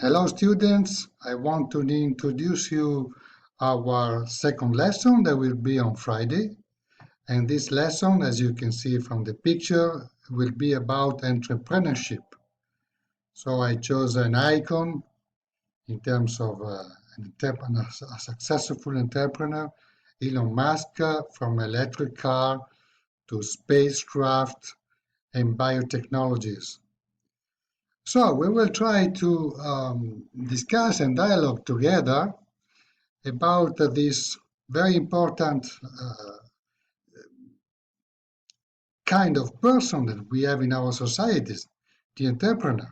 Hello students, I want to introduce you our second lesson that will be on Friday. And this lesson, as you can see from the picture, will be about entrepreneurship. So I chose an icon in terms of an entrepreneur, a successful entrepreneur, Elon Musk, from electric car to spacecraft and biotechnologies. So we will try to discuss and dialogue together about this very important kind of person that we have in our societies, the entrepreneur.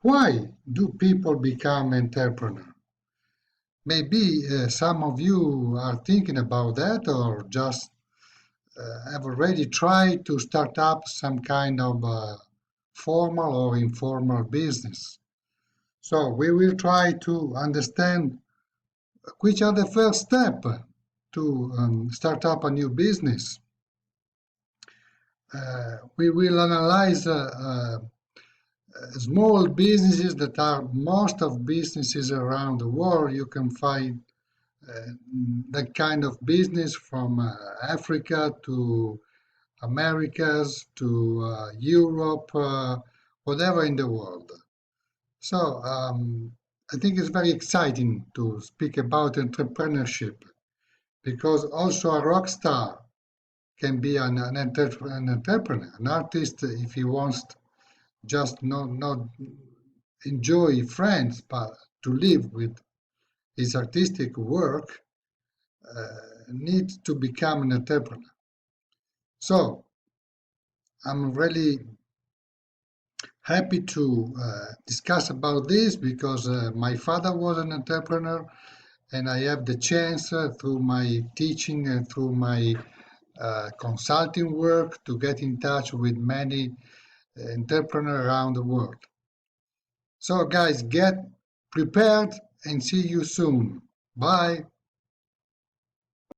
Why do people become entrepreneur? Maybe some of you are thinking about that or just have already tried to start up some kind of formal or informal business. So we will try to understand which are the first step to start up a new business. We will analyze small businesses that are most of businesses around the world. You can find that kind of business from Africa to Americas to Europe, whatever in the world. So I think it's very exciting to speak about entrepreneurship because also a rock star can be an entrepreneur, an artist if he wants just not enjoy friends, but to live with his artistic work, needs to become an entrepreneur. So I'm really happy to discuss about this because my father was an entrepreneur and I have the chance through my teaching and through my consulting work to get in touch with many entrepreneurs around the world. So guys, get prepared and see you soon. Bye.